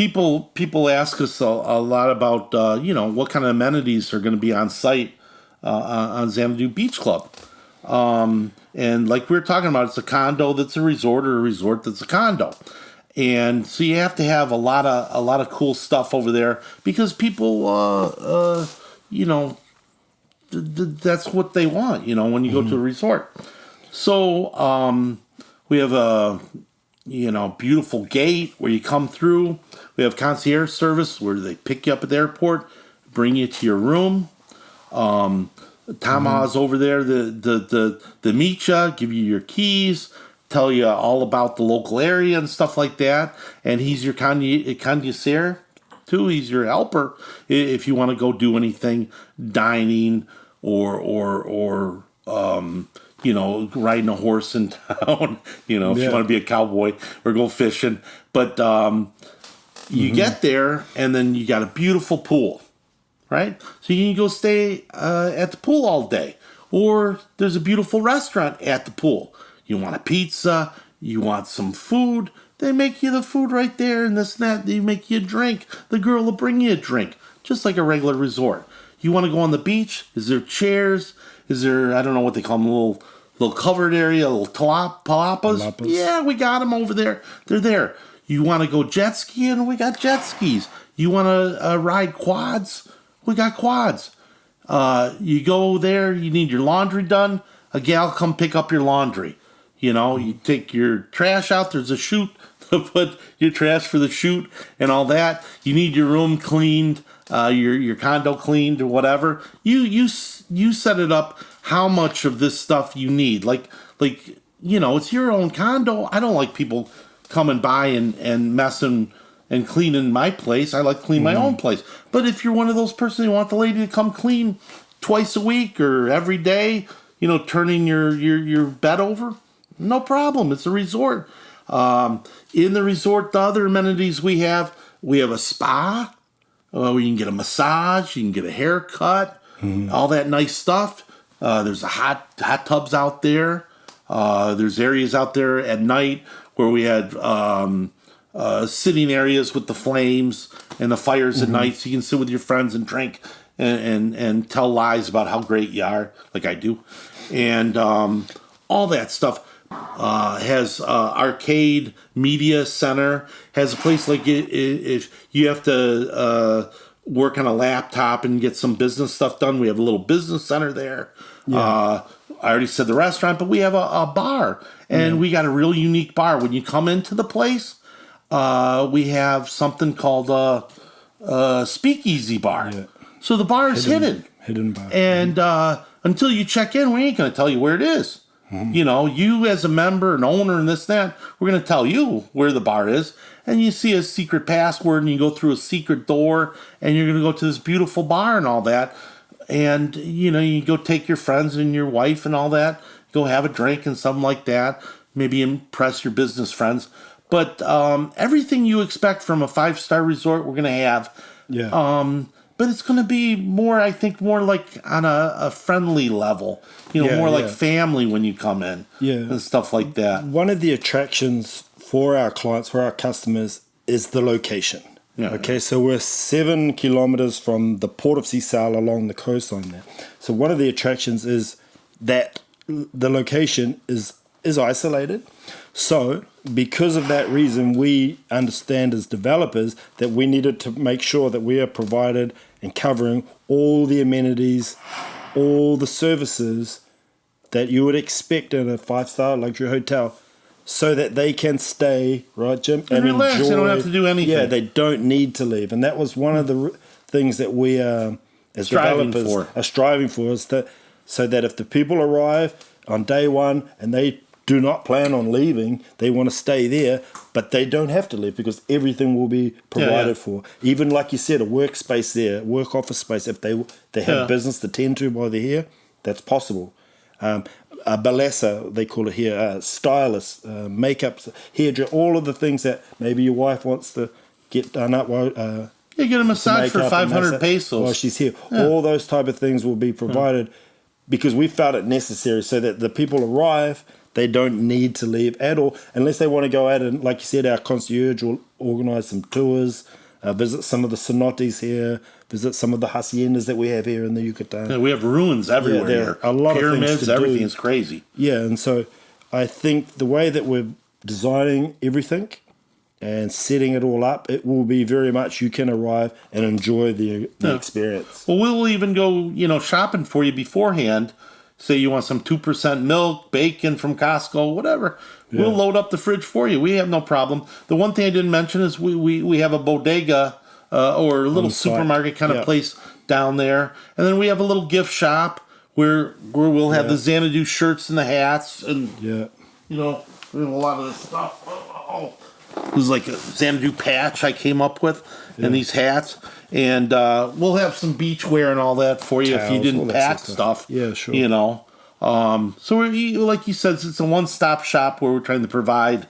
people ask us a lot about what kind of amenities are going to be on site on Xanadu Beach Club. And like we were talking about, it's a condo that's a resort, or a resort that's a condo. And so you have to have a lot of cool stuff over there, because people, that's what they want, when you go to a resort. So we have a beautiful gate where you come through. We have concierge service where they pick you up at the airport, bring you to your room. Tama's over there the meet you, give you your keys, tell you all about the local area and stuff like that. And he's your connoisseur too. He's your helper if you want to go do anything, dining or riding a horse in town. If you want to be a cowboy or go fishing. But you get there, and then you got a beautiful pool. Right? So you can go stay at the pool all day. Or there's a beautiful restaurant at the pool. You want a pizza, you want some food, they make you the food right there, and this and that. They make you a drink. The girl will bring you a drink, just like a regular resort. You want to go on the beach? Is there chairs? Is there, I don't know what they call them, little covered area, little palapas? Yeah, we got them over there. They're there. You want to go jet skiing? We got jet skis. You want to ride quads? We got quads. You go there, you need your laundry done, a gal come pick up your laundry. You take your trash out, there's a chute to put your trash for the chute and all that. You need your room cleaned, your condo cleaned or whatever. You set it up how much of this stuff you need. Like it's your own condo. I don't like people coming by and messing and cleaning my place. I like to clean my own place. But if you're one of those persons who want the lady to come clean twice a week or every day, turning your bed over, no problem. It's a resort. In the resort, the other amenities we have a spa where you can get a massage, you can get a haircut, all that nice stuff. There's a hot tubs out there. There's areas out there at night where we had sitting areas with the flames and the fires at night, so you can sit with your friends and drink and tell lies about how great you are, like I do. And all that stuff. Has arcade media center, has a place like if you have to work on a laptop and get some business stuff done, we have a little business center there. I already said the restaurant, but we have a bar, and we got a real unique bar. When you come into the place, we have something called a speakeasy bar. So the bar is hidden bar, and until you check in, we ain't going to tell you where it is. You as a member and owner and this, that, we're going to tell you where the bar is. And you see a secret password and you go through a secret door and you're going to go to this beautiful bar and all that. And, you go take your friends and your wife and all that, go have a drink and something like that. Maybe impress your business friends. But everything you expect from a 5-star resort, we're going to have. But it's going to be more like on a friendly level, more like family when you come in and stuff like that. One of the attractions for our clients, for our customers, is the location. Okay, so we're 7 kilometers from the port of Sisal along the coastline there. So one of the attractions is that the location is isolated. So because of that reason, we understand as developers that we needed to make sure that we are provided and covering all the amenities, all the services that you would expect in a 5-star luxury hotel, so that they can stay, right, Jim? And relax, they don't have to do anything. Yeah, they don't need to leave. And that was one of the things that we as developers are striving for, is that so that if the people arrive on day one and they do not plan on leaving, they want to stay there, but they don't have to leave because everything will be provided for. Even like you said, a workspace there, work office space, if they have business to tend to while they're here, that's possible. A belleza, they call it here, stylist, makeup, hairdresser, all of the things that maybe your wife wants to get done up while... you get a massage for 500 pesos. While she's here. Yeah. All those type of things will be provided because we felt it necessary so that the people arrive, They don't need to leave at all unless they want to go out and, like you said, our concierge will organise some tours, visit some of the cenotes here, visit some of the haciendas that we have here in the Yucatan. Yeah, we have ruins everywhere there here. are a lot Pyramids, of things to everything's do. crazy. Yeah, and so I think the way that we're designing everything and setting it all up, it will be very much you can arrive and enjoy the experience. Well, we'll even go, shopping for you beforehand. Say you want some 2% milk, bacon from Costco, whatever. Yeah. We'll load up the fridge for you. We have no problem. The one thing I didn't mention is we have a bodega or a little supermarket kind of place down there. And then we have a little gift shop where we'll have the Xanadu shirts and the hats. And, we have a lot of this stuff. It was like a Xanadu patch I came up with and these hats. And we'll have some beach wear and all that for you. Towels, if you didn't pack stuff. Yeah, sure. So we're, like you said, it's a one-stop shop where we're trying to provide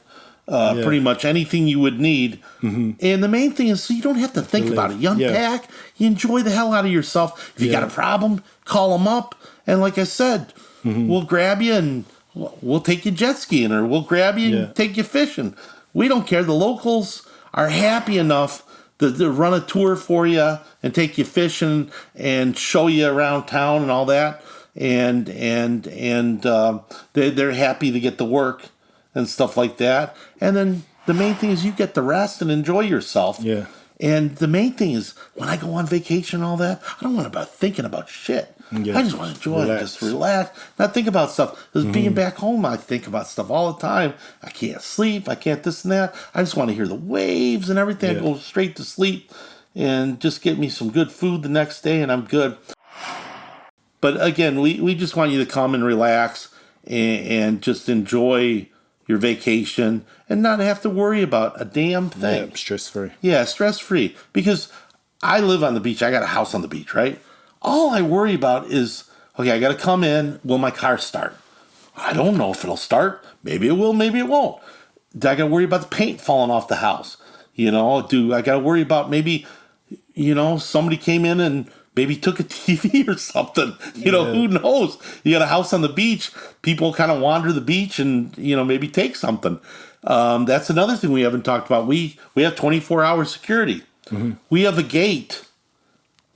pretty much anything you would need. Mm-hmm. And the main thing is so you don't have to think about it. You unpack, you enjoy the hell out of yourself. If you got a problem, call them up. And like I said, we'll grab you and we'll take you jet skiing or we'll grab you and take you fishing. We don't care. The locals are happy enough to run a tour for you and take you fishing and show you around town and all that. And they're happy to get to work and stuff like that. And then the main thing is you get to rest and enjoy yourself. Yeah. And the main thing is when I go on vacation and all that, I don't want to be thinking about shit. Yeah. I just want to enjoy it, just relax, not think about stuff. Because being back home, I think about stuff all the time. I can't sleep. I can't this and that. I just want to hear the waves and everything. I go straight to sleep and just get me some good food the next day and I'm good. But again, we just want you to come and relax and just enjoy your vacation and not have to worry about a damn thing. Yeah, stress-free. Yeah, stress-free. Because I live on the beach. I got a house on the beach, right? All I worry about is, okay, I got to come in. Will my car start? I don't know if it'll start. Maybe it will, maybe it won't. Do I got to worry about the paint falling off the house? Do I got to worry about maybe, somebody came in and maybe took a TV or something. Who knows? You got a house on the beach. People kind of wander the beach and, maybe take something. That's another thing we haven't talked about. We have 24-hour security. Mm-hmm. We have a gate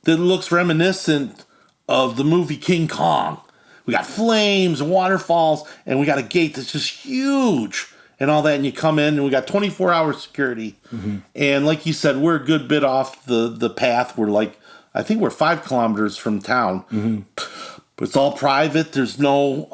that looks reminiscent of the movie King Kong. We got flames and waterfalls, and we got a gate that's just huge and all that. And you come in, and we got 24-hour security. Mm-hmm. And like you said, we're a good bit off the path. I think we're 5 kilometers from town. Mm-hmm. But it's all private. There's no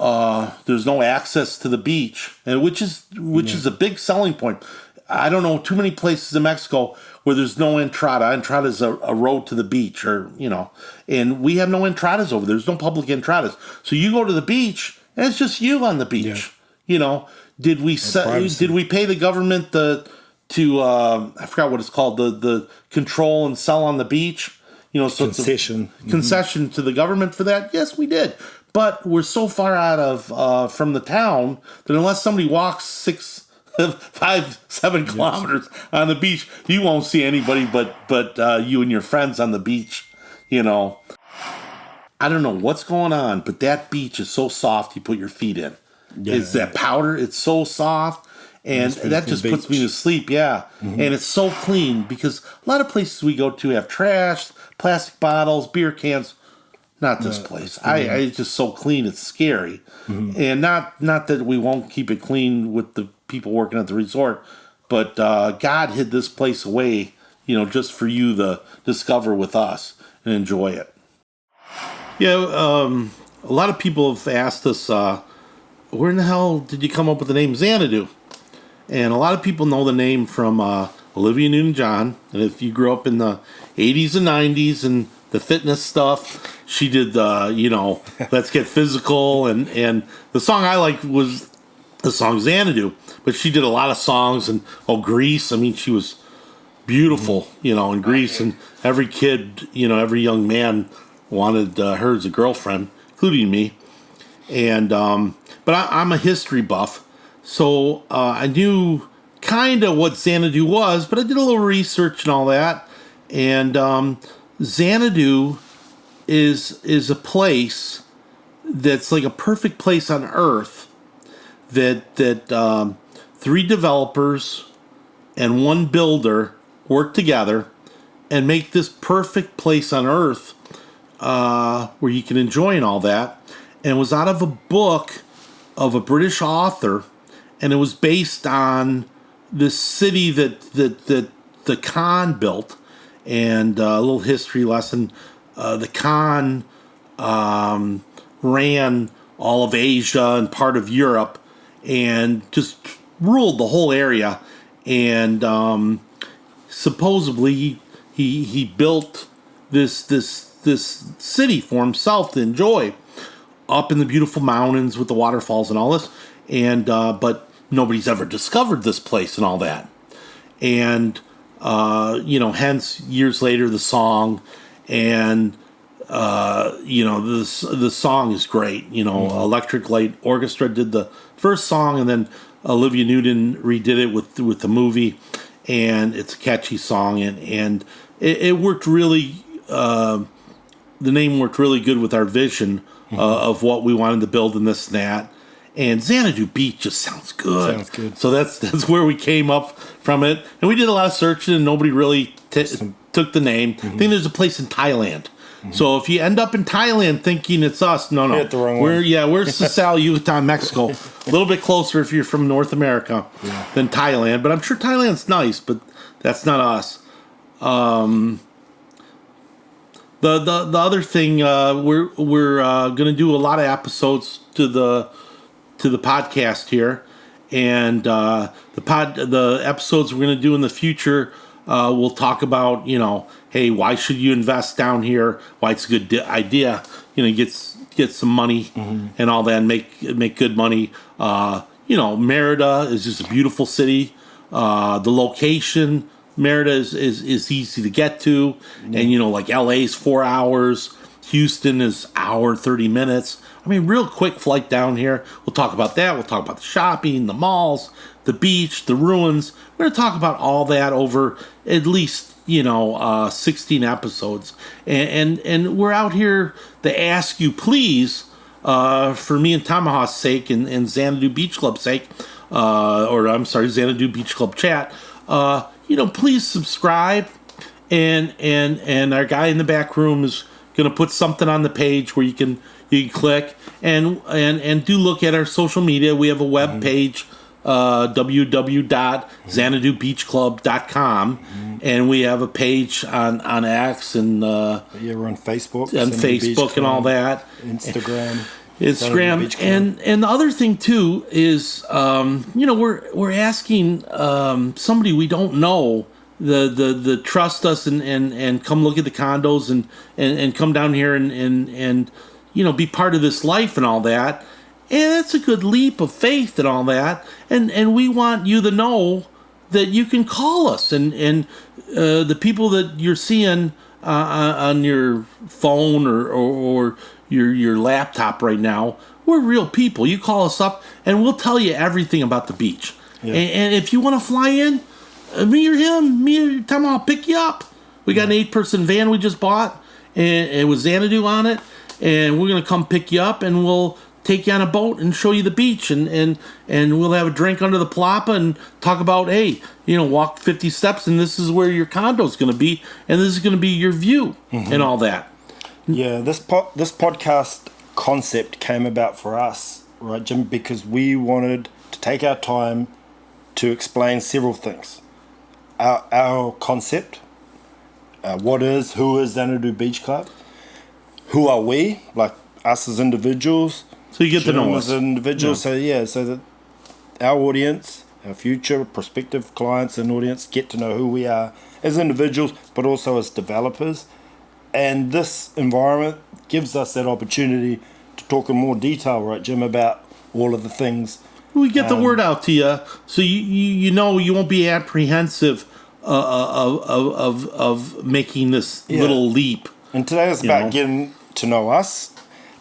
access to the beach, and which is a big selling point. I don't know too many places in Mexico where there's no entrada. Entrada is a road to the beach, and we have no entradas over there. There's no public entradas. So you go to the beach, and it's just you on the beach. Yeah. Did we pay the government to I forgot what it's called, the control and sell on the beach? So concession. It's a concession to the government for that? Yes, we did. But we're so far out of from the town that unless somebody walks 5-7 kilometers on the beach, you won't see anybody but you and your friends on the beach. I don't know what's going on, but that beach is so soft you put your feet in. Yeah, it's that powder. It's so soft. And that just puts me to sleep, Mm-hmm. And it's so clean because a lot of places we go to have trash, plastic bottles, beer cans. Not this place. It's just so clean, it's scary. Mm-hmm. And not that we won't keep it clean with the people working at the resort, but God hid this place away, just for you to discover with us and enjoy it. Yeah, a lot of people have asked us, where in the hell did you come up with the name Xanadu? And a lot of people know the name from Olivia Newton-John. And if you grew up in the 80s and 90s and the fitness stuff, she did Let's Get Physical. And the song I liked was the song Xanadu. But she did a lot of songs. And, Grease. I mean, she was beautiful, in Grease. And every kid, every young man wanted her as a girlfriend, including me. And but I'm a history buff. So I knew kind of what Xanadu was, but I did a little research and all that. And Xanadu is a place that's like a perfect place on Earth that 3 developers and 1 builder work together and make this perfect place on Earth where you can enjoy and all that. And it was out of a book of a British author, and it was based on this city that the Khan built. And a little history lesson: the Khan ran all of Asia and part of Europe, and just ruled the whole area. And supposedly he built this city for himself to enjoy up in the beautiful mountains with the waterfalls and all this. And but nobody's ever discovered this place and all that. And hence years later the song. And the song is great. Electric Light Orchestra did the first song, and then Olivia Newton redid it with the movie, and it's a catchy song, and it worked really. The name worked really good with our vision of what we wanted to build in this and that. And Xanadu Beach just sounds good. Sounds good. So that's where we came up from it, and we did a lot of searching, and nobody really took the name. I think there's a place in Thailand. So if you end up in Thailand thinking it's us, no, hit the wrong one. We're Sal, Utah, Mexico. A little bit closer if you're from North America than Thailand. But I'm sure Thailand's nice, but that's not us. The other thing, we're going to do a lot of episodes to the podcast here, and the episodes we're going to do in the future, we'll talk about hey, why should you invest down here? Why it's a good idea. Get some money and all that, and make good money. Merida is just a beautiful city. The location, Merida is easy to get to, and like LA's 4 hours, Houston is hour 30 minutes. I mean, real quick flight down here. We'll talk about that. We'll talk about the shopping, the malls, the beach, the ruins. We're going to talk about all that over at least 16 episodes, and we're out here to ask you, please, for me and Tomahawk's sake, and Xanadu Beach Club sake, Xanadu Beach Club chat, please subscribe, and our guy in the back room is going to put something on the page where you can click and do look at our social media. We have a web page, www.xanadubeachclub.com, and we have a page on X, and we're on Facebook, and all that, Instagram, and the other thing too is we're asking somebody we don't know the trust us and come look at the condos and come down here and be part of this life and all that. And it's a good leap of faith and all that. And we want you to know that you can call us. And the people that you're seeing on your phone or your laptop right now, we're real people. You call us up, and we'll tell you everything about the beach. Yeah. And if you want to fly in, me or Tom, I'll pick you up. We got an 8-person van we just bought, and it was Xanadu on it. And we're going to come pick you up, and we'll take you on a boat and show you the beach, and we'll have a drink under the palapa and talk about, hey, walk 50 steps and this is where your condo's going to be, and this is going to be your view and all that. Yeah, this podcast concept came about for us, right, Jim, because we wanted to take our time to explain several things. Our concept, who is Xanadu Beach Club, who are we, like us as individuals. So you get to know us as individuals. Yeah. So that our audience, our future prospective clients and audience get to know who we are as individuals, but also as developers. And this environment gives us that opportunity to talk in more detail, right, Jim, about all of the things. We get the word out to you, so you won't be apprehensive of making this little leap. And today is about getting to know us.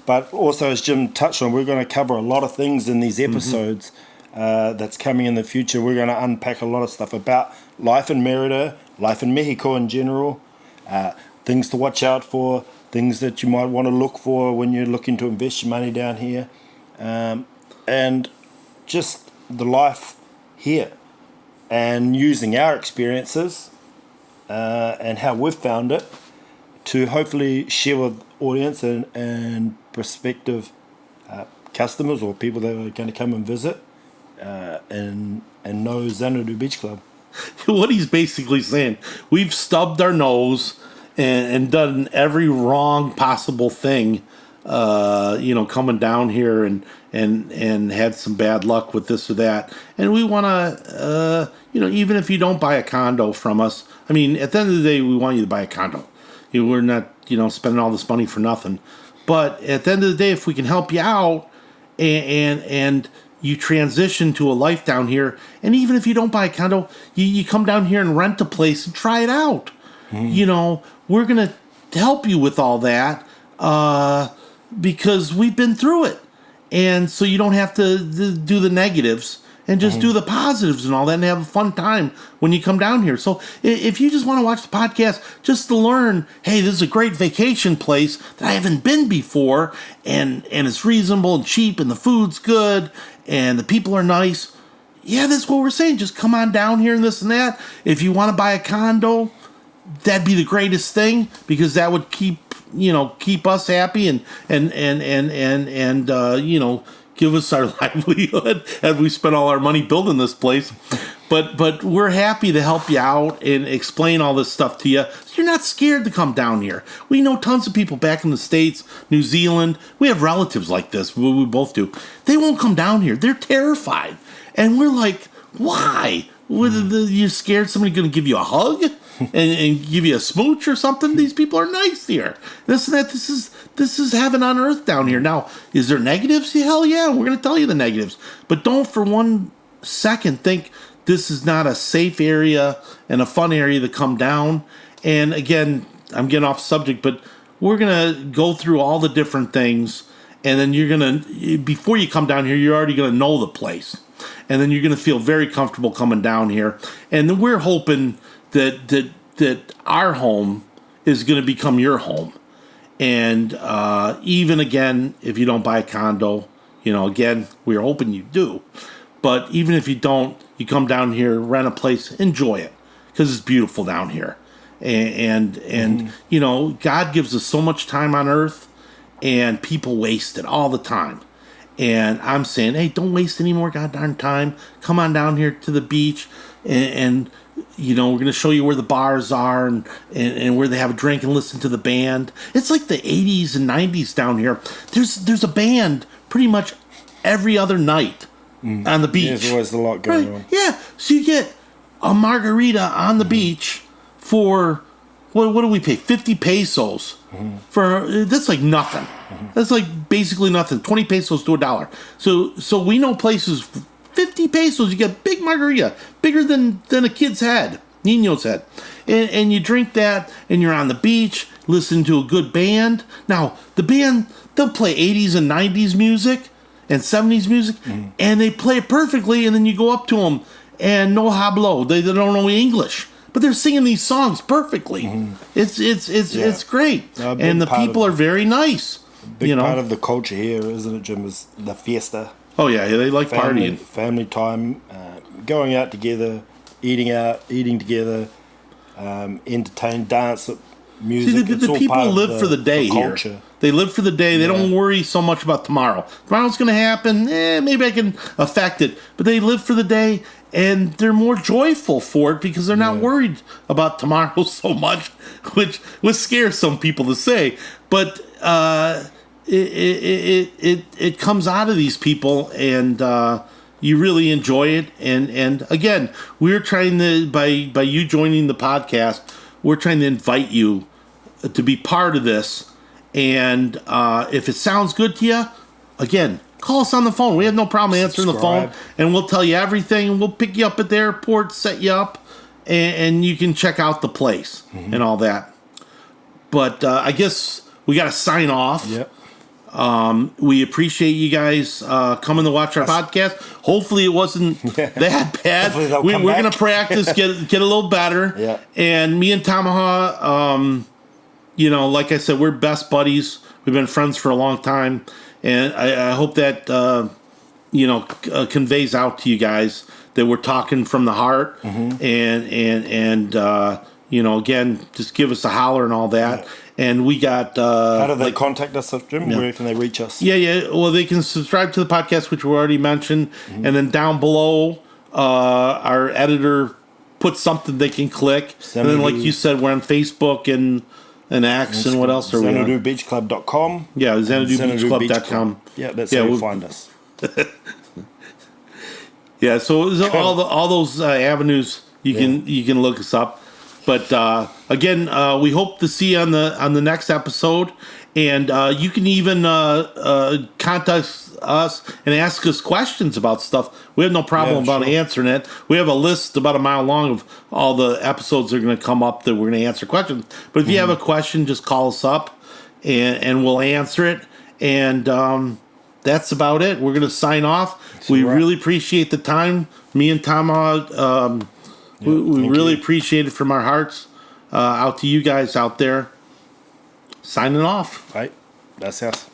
But also, as Jim touched on, we're going to cover a lot of things in these episodes that's coming in the future. We're going to unpack a lot of stuff about life in Merida, life in Mexico in general, things to watch out for, things that you might want to look for when you're looking to invest your money down here. And just the life here, and using our experiences and how we've found it to hopefully share with audience and prospective customers or people that are going to come and visit and know Xanadu Beach Club. What he's basically saying, we've stubbed our nose and done every wrong possible thing, coming down here and had some bad luck with this or that. And we want to, even if you don't buy a condo from us, I mean, at the end of the day, we want you to buy a condo. We're not, spending all this money for nothing. But at the end of the day, if we can help you out and you transition to a life down here, and even if you don't buy a condo, you come down here and rent a place and try it out. We're going to help you with all that because we've been through it. And so you don't have to do the negatives and just do the positives and all that and have a fun time when you come down here. So if you just want to watch the podcast just to learn, hey, this is a great vacation place that I haven't been before, and it's reasonable and cheap and the food's good and the people are nice, yeah, that's what we're saying. Just come on down here and this and that. If you want to buy a condo, that'd be the greatest thing because that would keep us happy and give us our livelihood as we spend all our money building this place. But we're happy to help you out and explain all this stuff to you. So you're not scared to come down here. We know tons of people back in the States, New Zealand. We have relatives like this. We both do. They won't come down here. They're terrified. And we're like, why? You're scared somebody's going to give you a hug and give you a smooch or something? These people are nice here. This and that. This is heaven on earth down here. Now, is there negatives? Hell yeah, we're going to tell you the negatives. But don't for one second think this is not a safe area and a fun area to come down. And again, I'm getting off subject, but we're going to go through all the different things. And then you're going to, before you come down here, you're already going to know the place. And then you're going to feel very comfortable coming down here. And then we're hoping that our home is going to become your home. And even again, if you don't buy a condo, again, we're hoping you do. But even if you don't, you come down here, rent a place, enjoy it because it's beautiful down here. And God gives us so much time on earth, and people waste it all the time. And I'm saying, hey, don't waste any more goddamn time. Come on down here to the beach, and we're going to show you where the bars are and where they have a drink and listen to the band. It's like the 80s and 90s down here. There's a band pretty much every other night on the beach. There's always a lot going on. Yeah, so you get a margarita on the beach for, what do we pay? 50 pesos. That's like nothing. That's like basically nothing. 20 pesos to $1. So we know places, 50 pesos, you get big margarita, bigger than a kid's head, Nino's head. And you drink that, and you're on the beach, listening to a good band. Now, the band, they'll play 80s and 90s music and 70s music, and they play it perfectly, and then you go up to them, and no hablo, they don't know English. But they're singing these songs perfectly. It's great. And the people are very nice. Big part of the culture here, isn't it, Jim, is the fiesta. Oh, yeah, they like partying. Family time, going out together, eating together, entertain, dance, music. See, the people live for the day here. They live for the day. They don't worry so much about tomorrow. Tomorrow's going to happen. Maybe I can affect it. But they live for the day, and they're more joyful for it because they're not worried about tomorrow so much, which scares some people to say. But it comes out of these people, and you really enjoy it. And again, we're trying to, by you joining the podcast, we're trying to invite you to be part of this. And if it sounds good to you, again, call us on the phone. We have no problem answering the phone, and we'll tell you everything. We'll pick you up at the airport, set you up, and you can check out the place and all that. But I guess we got to sign off. Yep. We appreciate you guys coming to watch our podcast. Hopefully it wasn't that bad. We're going to practice, get a little better. Yeah. And me and Tamaha, like I said, we're best buddies. We've been friends for a long time. And I hope that conveys out to you guys that we're talking from the heart, and again, just give us a holler and all that. Yeah. And we got how do they contact us, Jim? Yeah. Where can they reach us? Yeah. Well, they can subscribe to the podcast, which we already mentioned, and then down below, our editor puts something they can click, and then like you said, we're on Facebook and X, and what else are we on? XanaduBeachClub.com. Yeah, XanaduBeachClub.com. Yeah, that's how you find us. Yeah, so all those avenues you can look us up. But again, we hope to see you on the next episode, and you can even contact us and ask us questions about stuff. We have no problem about answering it. We have a list about a mile long of all the episodes that are going to come up that we're going to answer questions. But if you have a question, just call us up, and we'll answer it. And that's about it. We're going to sign off. We really appreciate the time. Me and Tama, we really appreciate it from our hearts. Out to you guys out there. Signing off. Right. That's us.